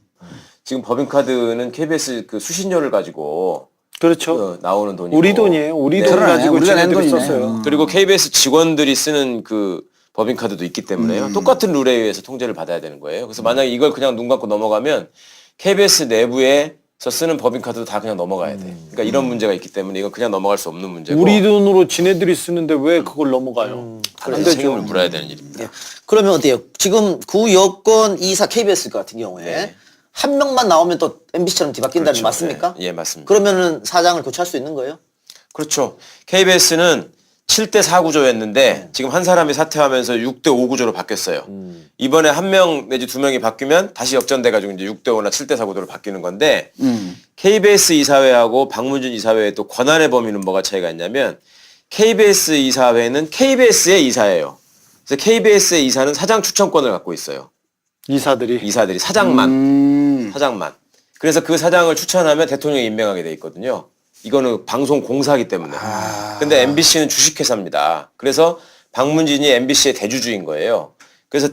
지금 법인카드는 KBS 그 수신료를 가지고 그렇죠. 나오는 돈이고 우리 돈이에요. 우리 네. 돈 그러네. 가지고 우리가 낸 지네들이 돈이네. 썼어요. 그리고 KBS 직원들이 쓰는 그 법인카드도 있기 때문에요. 똑같은 룰에 의해서 통제를 받아야 되는 거예요. 그래서 만약에 이걸 그냥 눈 감고 넘어가면 KBS 내부에서 쓰는 법인카드도 다 그냥 넘어가야 돼. 그러니까 이런 문제가 있기 때문에 이건 그냥 넘어갈 수 없는 문제고. 우리 돈으로 지네들이 쓰는데 왜 그걸 넘어가요? 안 그래서 되죠. 책임을 물어야 되는 일입니다. 그러면 어때요? 지금 구 여권 이사 KBS 같은 경우에 네. 한 명만 나오면 또 MBC처럼 뒤바뀐다는 게 맞습니까? 네. 예, 맞습니다. 그러면은 사장을 교체할 수 있는 거예요? 그렇죠. KBS는 7대 4 구조였는데 지금 한 사람이 사퇴하면서 6대 5 구조로 바뀌었어요. 이번에 한 명 내지 두 명이 바뀌면 다시 역전돼가지고 이제 6대 5나 7대 4 구조로 바뀌는 건데 KBS 이사회하고 박문진 이사회의 또 권한의 범위는 뭐가 차이가 있냐면 KBS 이사회는 KBS의 이사예요. 그래서 KBS의 이사는 사장 추천권을 갖고 있어요. 이사들이 사장만. 사장만. 그래서 그 사장을 추천하면 대통령이 임명하게 돼 있거든요. 이거는 방송 공사기 때문에. 근데 MBC는 주식회사입니다. 그래서 박문진이 MBC의 대주주인 거예요. 그래서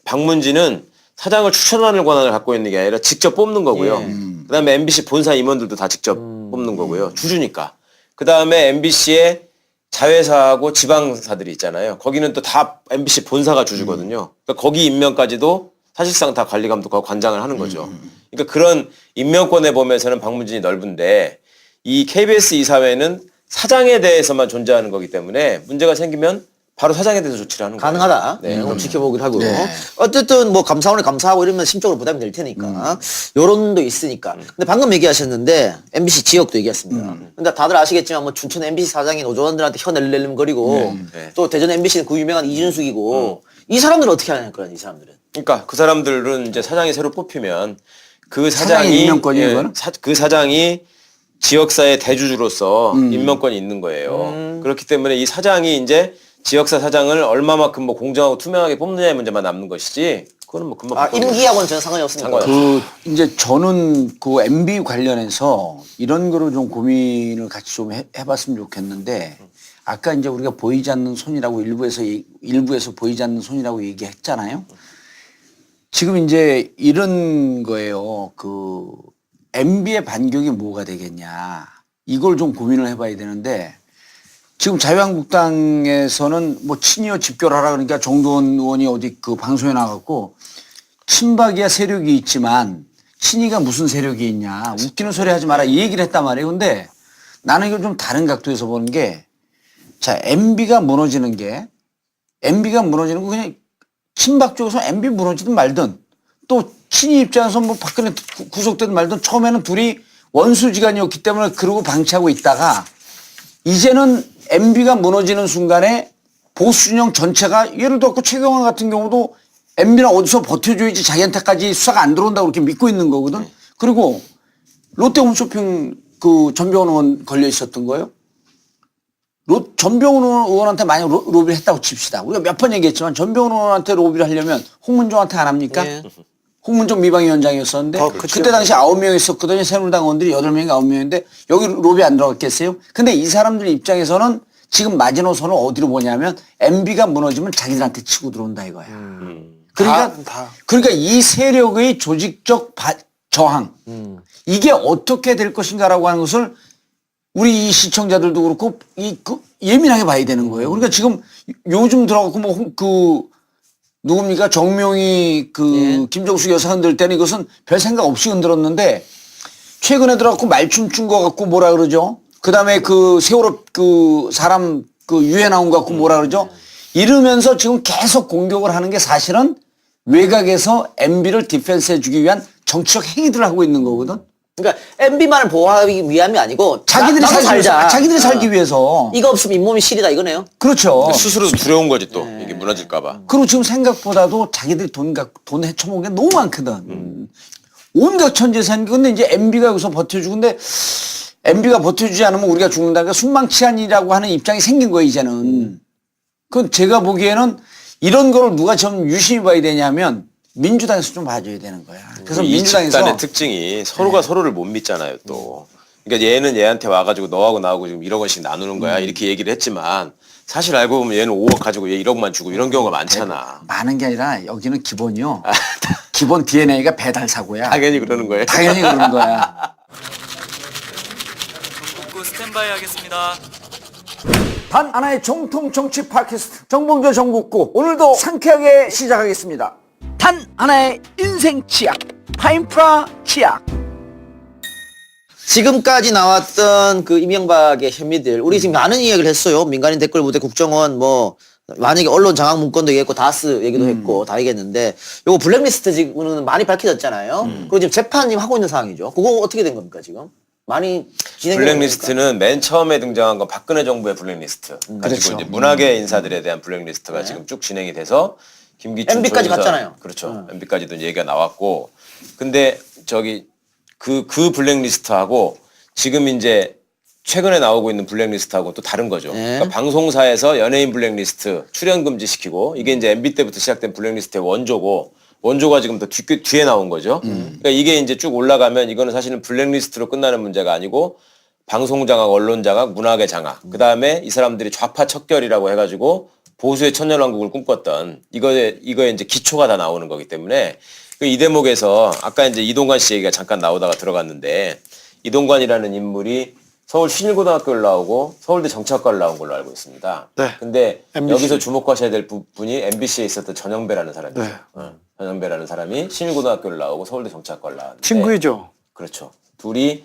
박문진은 사장을 추천하는 권한을 갖고 있는 게 아니라 직접 뽑는 거고요. 그다음에 MBC 본사 임원들도 다 직접 뽑는 거고요. 주주니까. 그다음에 MBC의 자회사하고 지방사들이 있잖아요. 거기는 또 다 MBC 본사가 주주거든요. 그러니까 거기 임명까지도 사실상 다 관리 감독하고 관장을 하는 거죠. 그러니까 그런 임명권의 범위에서는 박문진이 넓은데 이 KBS 이사회는 사장에 대해서만 존재하는 거기 때문에 문제가 생기면 바로 사장에 대해서 조치를 하는 거예요. 가능하다. 네, 그럼 지켜보기로 하고. 네. 어쨌든 뭐 감사원에 감사하고 이러면 심적으로 부담이 될 테니까. 여론도 있으니까. 근데 방금 얘기하셨는데 MBC 지역도 얘기했습니다. 근데 다들 아시겠지만 뭐 춘천 MBC 사장인 오조원들한테 혀 낼름거리고 네. 또 대전 MBC는 그 유명한 이준숙이고 이 사람들은 어떻게 하냐는 거야, 이 사람들은. 그러니까 그 사람들은 이제 사장이 새로 뽑히면 그 사장의 사장이 임명권이에요, 그거는? 그 사장이 지역사의 대주주로서 임명권이 있는 거예요. 그렇기 때문에 이 사장이 이제 지역사 사장을 얼마만큼 뭐 공정하고 투명하게 뽑느냐의 문제만 남는 것이지 그거는 뭐 금방 임기하고는 전혀 상관이 없습니다. 상관없어요. 이제 저는 그 MB 관련해서 이런 거를 좀 고민을 같이 좀 해봤으면 좋겠는데 아까 이제 우리가 보이지 않는 손이라고 일부에서 보이지 않는 손이라고 얘기했잖아요. 지금 이제 이런 거예요. 그 MB의 반격이 뭐가 되겠냐. 이걸 좀 고민을 해봐야 되는데 지금 자유한국당에서는 뭐 친이어 집결하라 그러니까 정도원 의원이 어디 그 방송에 나갔고 친박이야 세력이 있지만 친이가 무슨 세력이 있냐. 웃기는 소리 하지 마라 이 얘기를 했단 말이에요. 근데 나는 이걸 좀 다른 각도에서 보는 게 자, MB가 무너지는 거 그냥 친박 쪽에서 MB 무너지든 말든 또 친이 입장에서 뭐 박근혜 구속된 말도 처음에는 둘이 원수지간이었기 때문에 그러고 방치하고 있다가 이제는 MB가 무너지는 순간에 보수 진영 전체가 예를 들어 최경환 같은 경우도 MB는 어디서 버텨줘야지 자기한테까지 수사가 안 들어온다고 그렇게 믿고 있는 거거든. 그리고 롯데 홈쇼핑 그 전병훈 의원 걸려 있었던 거예요. 전병훈 의원한테 많이 로비를 했다고 칩시다. 우리가 몇 번 얘기했지만 전병훈 의원한테 로비를 하려면 홍문종한테 안 합니까? 예. 홍문종 미방위원장이었었는데 그쵸. 그때 당시 9명 있었거든요. 새누리당 의원들이 8명인가 9명인데 여기 로비 안 들어갔겠어요? 근데 이 사람들 입장에서는 지금 마지노선을 어디로 보냐면 MB가 무너지면 자기들한테 치고 들어온다 이거야. 그러니까 그러니까 이 세력의 조직적 저항 이게 어떻게 될 것인가라고 하는 것을 우리 이 시청자들도 그렇고 예민하게 봐야 되는 거예요. 그러니까 지금 요즘 들어가고 뭐 누굽니까 정명희 김정숙 여사 흔들 때는 이것은 별 생각 없이 흔들었는데 최근에 들어가고 말춤 춘 거 갖고 뭐라 그러죠? 그다음에 세월호 사람 유해 나온 거 갖고 뭐라 그러죠? 이러면서 지금 계속 공격을 하는 게 사실은 외곽에서 MB를 디펜스 해주기 위한 정치적 행위들을 하고 있는 거거든. 그러니까 MB만을 보호하기 위함이 아니고 자기들이 나도 살자. 자기들이 살기 위해서. 이거 없으면 잇몸이 시리다 이거네요. 그렇죠. 스스로도 두려운 거지 또 이게 무너질까봐. 그리고 지금 생각보다도 자기들이 돈 헤쳐먹은 게 너무 많거든. 온갖 천재산. 근데 이제 MB가 여기서 버텨주고 근데 MB가 버텨주지 않으면 우리가 죽는다니까 순망치한이라고 하는 입장이 생긴 거예요 이제는. 그건 제가 보기에는 이런 거를 누가 좀 유심히 봐야 되냐면 민주당에서 좀 봐줘야 되는 거야. 그래서 이 민주당에서 집단의 특징이 서로가 서로를 못 믿잖아요 또. 그러니까 얘는 얘한테 와가지고 너하고 나하고 지금 1억 원씩 나누는 거야 이렇게 얘기를 했지만 사실 알고 보면 얘는 5억 가지고 얘 1억만 주고 이런 경우가 많잖아. 많은 게 아니라 여기는 기본이요. 기본 DNA가 배달 사고야. 당연히 그러는 거예요. 당연히 그러는 거야. 복구 스탠바이 하겠습니다. 단 하나의 정통 정치 팟캐스트 정봉조 정국구 오늘도 상쾌하게 시작하겠습니다. 단 하나의 인생 치약 파인프라 치약. 지금까지 나왔던 그 이명박의 혐의들 우리 지금 많은 이야기를 했어요. 민간인 댓글 부대 국정원 뭐 만약에 언론 장악 문건도 얘기했고 다스 얘기도 했고 다 얘기했는데 요거 블랙리스트 지금은 많이 밝혀졌잖아요. 그리고 지금 재판님 하고 있는 상황이죠. 그거 어떻게 된 겁니까 지금? 많이 진행되는 블랙리스트는 맨 처음에 등장한 건 박근혜 정부의 블랙리스트. 가지고 그렇죠. 이제 문화계 인사들에 대한 블랙리스트가 지금 쭉 진행이 돼서 김기춘 MB까지 조인선, 갔잖아요. 그렇죠. MB까지도 얘기가 나왔고. 근데 그 블랙리스트하고 지금 이제 최근에 나오고 있는 블랙리스트하고 또 다른 거죠. 네. 그러니까 방송사에서 연예인 블랙리스트 출연 금지 시키고 이게 이제 MB 때부터 시작된 블랙리스트의 원조가 지금 더 뒤에 나온 거죠. 그러니까 이게 이제 쭉 올라가면 이거는 사실은 블랙리스트로 끝나는 문제가 아니고 방송 장악, 언론 장악, 문화계 장악. 그 다음에 이 사람들이 좌파 척결이라고 해가지고 보수의 천년왕국을 꿈꿨던 이거에 이제 기초가 다 나오는 거기 때문에 이 대목에서 아까 이제 이동관 씨 얘기가 잠깐 나오다가 들어갔는데 이동관이라는 인물이 서울 신일고등학교를 나오고 서울대 정치학과를 나온 걸로 알고 있습니다. 네. 근데 MBC. 여기서 주목하셔야 될 분이 MBC에 있었던 전영배라는 사람이죠. 네. 전영배라는 사람이 신일고등학교를 나오고 서울대 정치학과를 나왔는데 친구이죠. 그렇죠. 둘이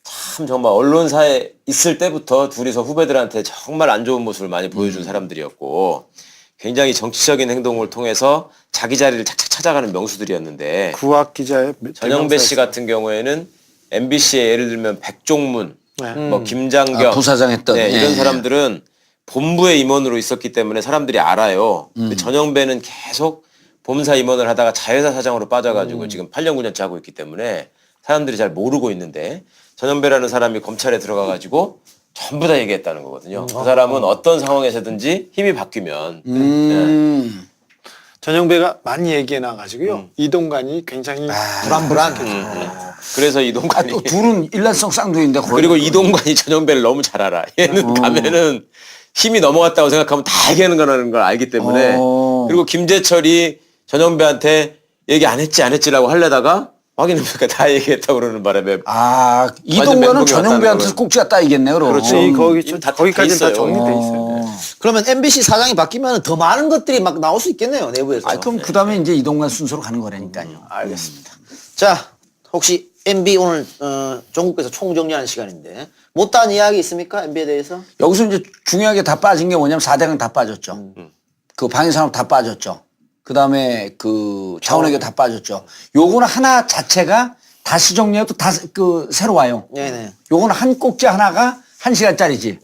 참 정말 언론사에 있을 때부터 둘이서 후배들한테 정말 안 좋은 모습을 많이 보여준 사람들이었고 굉장히 정치적인 행동을 통해서 자기 자리를 착착 찾아가는 명수들이었는데 구학 기자의 전영배 씨 같은 경우에는 MBC에 예를 들면 백종문, 네. 뭐 김장겸, 부사장 했던. 네, 예. 이런 사람들은 본부의 임원으로 있었기 때문에 사람들이 알아요. 근데 전영배는 계속 본사 임원을 하다가 자회사 사장으로 빠져가지고 지금 8년 9년째 하고 있기 때문에 사람들이 잘 모르고 있는데 전영배라는 사람이 검찰에 들어가가지고 전부 다 얘기했다는 거거든요. 그 사람은 어떤 상황에서든지 힘이 바뀌면 전영배가 많이 얘기해 놔가지고요. 이동관이 굉장히 불안불안. 그래서 이동관이 또 둘은 일란성 쌍둥이인데 거의. 그리고 이동관이 전영배를 너무 잘 알아. 얘는 가면은 힘이 넘어갔다고 생각하면 다 얘기하는 거라는 걸 알기 때문에 그리고 김재철이 전영배한테 얘기 안 했지라고 하려다가 확인해보니까 다 얘기했다고 그러는 바람에 이동관은 멘붕이 전영배한테 왔다는 꼭지가 따이겠네 그럼. 그렇죠. 거기까지는 다 있어요. 정리돼 있어요. 그러면 MBC 사장이 바뀌면 더 많은 것들이 막 나올 수 있겠네요 내부에서. 그럼 그다음에 이제 이동관 순서로 가는 거라니까요. 알겠습니다. 자, 혹시 MB 오늘 전국에서 총정리하는 시간인데 못다한 이야기 있습니까? MB에 대해서? 여기서 이제 중요하게 다 빠진 게 뭐냐면 4대강 다 빠졌죠. 그 방위산업 다 빠졌죠. 그다음에 그 자원외교 다 빠졌죠. 요거는 하나 자체가 다시 정리해도 다 그 새로 와요. 네네. 요거는 한 꼭지 하나가 1시간짜리지.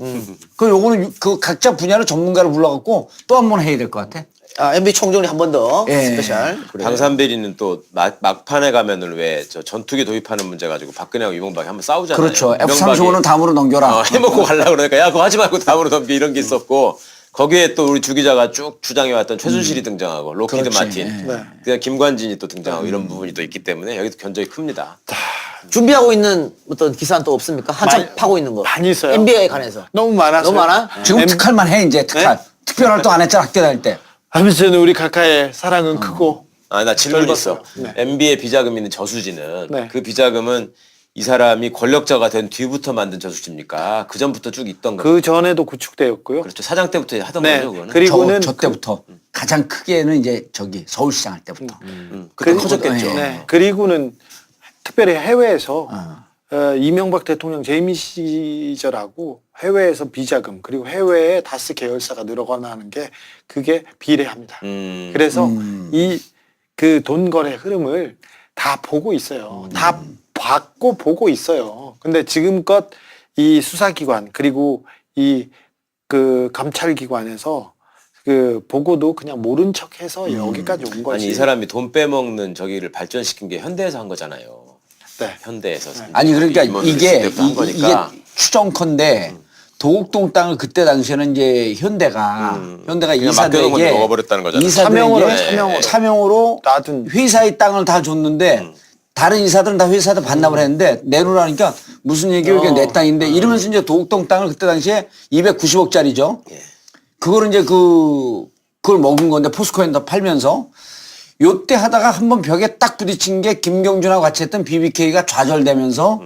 그 요거는 그 각자 분야로 전문가를 불러갖고 또 한 번 해야 될 것 같아. 아, MB 총정리 한 번 더 예. 스페셜. 그래. 방산비리는 또 막판에 가면은 왜 저 전투기 도입하는 문제 가지고 박근혜하고 이명박이 한번 싸우잖아요. 그렇죠. 이명박이 F-35는 다음으로 넘겨라. 해먹고 가려고 그러니까 야 그거 하지 말고 다음으로 넘겨 이런 게 있었고 거기에 또 우리 주 기자가 쭉 주장해왔던 최순실이 등장하고 로키드 그렇지. 마틴 네. 그냥 김관진이 또 등장하고 이런 부분이 또 있기 때문에 여기도 견적이 큽니다. 준비하고 있는 어떤 기사는 또 없습니까? 한참 많이- 파고 있는 거. 많이 있어요. NBA에 관해서. 너무 많아서. 너무 많아? 지금 특활만 해 이제 특활. 네? 특별 활동 안 했잖아 학교 다닐 때. 아무튼 우리 각하의 사랑은 크고. 아 나 질문 있어. 네. MB의 비자금 있는 저수지는 네. 그 비자금은 이 사람이 권력자가 된 뒤부터 만든 저수지입니까? 그 전부터 쭉 있던 거. 그 전에도 구축되었고요. 그렇죠. 사장 때부터 하던 네. 거죠. 그거는. 그리고는 저 때부터 가장 크게는 이제 저기 서울시장 할 때부터. 그때 그리고- 커졌겠죠. 네. 그리고는 특별히 해외에서 이명박 대통령 재임 시절하고 해외에서 비자금 그리고 해외에 다스 계열사가 늘어나는 게 그게 비례합니다. 그래서 이 그 돈 거래 흐름을 다 보고 있어요. 다 봤고 보고 있어요. 근데 지금껏 이 수사기관 그리고 이 그 감찰기관에서 그 보고도 그냥 모른 척해서 여기까지 온 거지. 아니 이 사람이 돈 빼먹는 저기를 발전시킨 게 현대에서 한 거잖아요. 네. 현대에서. 아니 그러니까 임원들이 이게 있을 때부터 한 거니까. 이게 추정컨대 도곡동 땅을 그때 당시에는 이제 현대가 그냥 맡겨놓은 건데 먹어버렸다는 거잖아요. 차명으로, 이사들에게 차명으로. 놔둔. 회사의 땅을 다 줬는데 다른 이사들은 다 회사에다 반납을 했는데 내놓으라니까 무슨 얘기예요? 이게 내 땅인데 이러면서 이제 도곡동 땅을 그때 당시에 290억짜리죠. 그거를 이제 그걸 먹은 건데 포스코에다 팔면서 요때 하다가 한번 벽에 딱 부딪힌 게 김경준하고 같이 했던 BBK가 좌절되면서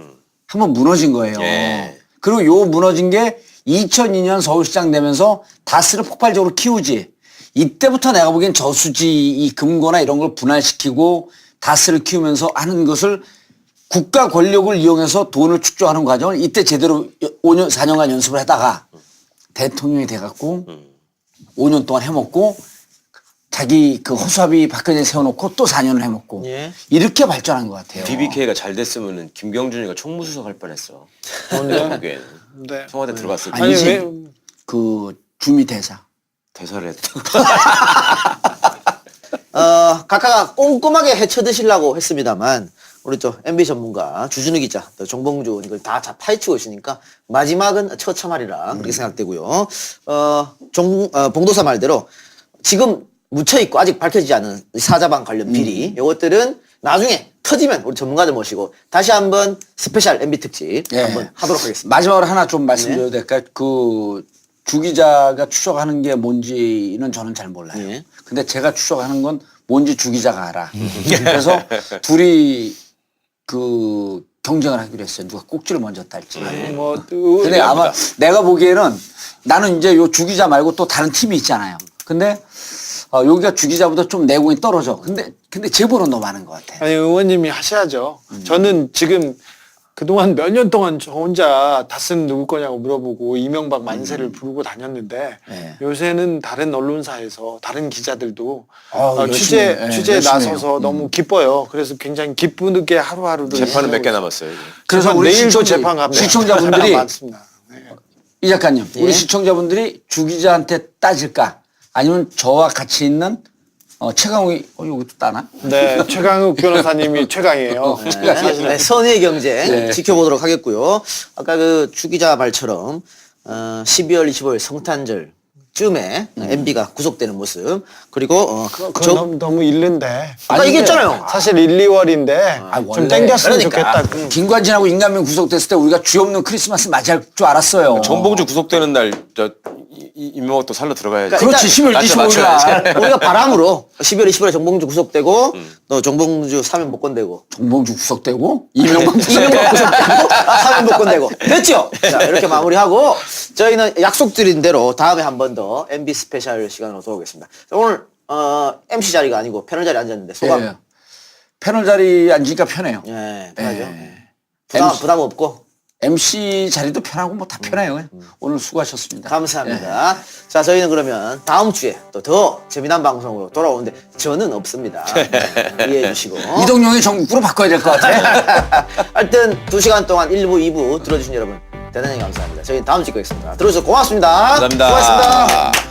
한번 무너진 거예요. 예. 그리고 요 무너진 게 2002년 서울시장 되면서 다스를 폭발적으로 키우지. 이때부터 내가 보기엔 저수지 이 금고나 이런 걸 분할시키고 다스를 키우면서 하는 것을 국가 권력을 이용해서 돈을 축적하는 과정을 이때 제대로 5년, 4년간 연습을 하다가 대통령이 돼갖고 5년 동안 해먹고 자기 그 허수아비 박근혜 세워놓고 또 4년을 해먹고 예. 이렇게 발전한 것 같아요. BBK가 잘 됐으면은 김경준이가 총무수석 할 뻔했어. 보기에는 네. 청와대 들어갔을 때 아니지. 왜- 그 주미 대사. 대사를 했다고. 각하가 꼼꼼하게 헤쳐드시려고 했습니다만 우리 또 MB 전문가 주진우 기자, 또 정봉주 이걸 다 파헤치고 있으니까 마지막은 처참하리라 그렇게 생각되고요. 봉도사 말대로 지금 묻혀있고 아직 밝혀지지 않은 사자방 관련 비리 이것들은 나중에 터지면 우리 전문가들 모시고 다시 한번 스페셜 MB 특집 예. 한번 하도록 하겠습니다. 마지막으로 하나 좀 말씀드려도 될까요? 그 주 기자가 추적하는 게 뭔지는 저는 잘 몰라요. 예. 근데 제가 추적하는 건 뭔지 주 기자가 알아. 그래서 둘이 그 경쟁을 하기로 했어요. 누가 꼭지를 먼저 딸지. 뭐 근데 아마 내가 보기에는 나는 이제 요 주 기자 말고 또 다른 팀이 있잖아요. 근데 여기가 주 기자보다 좀 내공이 떨어져. 근데 제보는 너무 많은 것 같아. 아니 의원님이 하셔야죠. 저는 지금 그동안 몇 년 동안 저 혼자 다스는 누구 거냐고 물어보고 이명박 만세를 부르고 다녔는데 네. 요새는 다른 언론사에서 다른 기자들도 열심히 취재 해요. 네, 취재에 열심히 나서서 너무 기뻐요. 그래서 굉장히 기쁘게 하루하루를 재판은 몇 개 남았어요. 이제. 그래서 재판 우리 내일도 재판 갑니다. 시청자분들이 많습니다. 네. 이 작가님, 예? 우리 시청자분들이 주 기자한테 따질까? 아니면 저와 같이 있는 최강욱이 여기 또 따나? 네, 최강욱 변호사님이 최강이에요. 네, 선의의 경쟁 네. 지켜보도록 하겠고요. 아까 그 주기자 말처럼 12월 25일 성탄절 쯤에 MB가 구속되는 모습 그리고 그건 너무 일른데. 아까 얘기했잖아요. 사실 1, 2월인데 좀 원래 땡겼으면 그러니까. 좋겠다. 김관진하고 인간명 구속됐을 때 우리가 쥐 없는 크리스마스 맞이할 줄 알았어요. 정봉주 구속되는 날 이명박도 살러 들어가야지. 그러니까 그렇지, 10월 25일 맞춰야지. 날. 우리가 바람으로 12월 25일에 정봉주 구속되고 또 정봉주 사면 복권되고 정봉주 구속되고 이명박 이명박 구속되고 사면 복권되고 됐죠? 자 이렇게 마무리하고 저희는 약속드린 대로 다음에 한 번 더 MB 스페셜 시간으로 돌아오겠습니다. 자, 오늘 MC 자리가 아니고 패널 자리에 앉았는데 소감. 예. 패널 자리 앉으니까 편해요. 예, 편하죠. 예. 부담, MC. 부담 없고 MC 자리도 편하고 뭐 다 편해요. 오늘 수고하셨습니다. 감사합니다. 자, 저희는 그러면 다음 주에 또 더 재미난 방송으로 돌아오는데 저는 없습니다. 이해해 주시고. 이동용의 전국구로 바꿔야 될 것 같아. 하여튼 2시간 동안 1부, 2부 들어주신 여러분 대단히 감사합니다. 저희는 다음 주에 뵙겠습니다. 들어주셔서 고맙습니다. 감사합니다. 수고하셨습니다.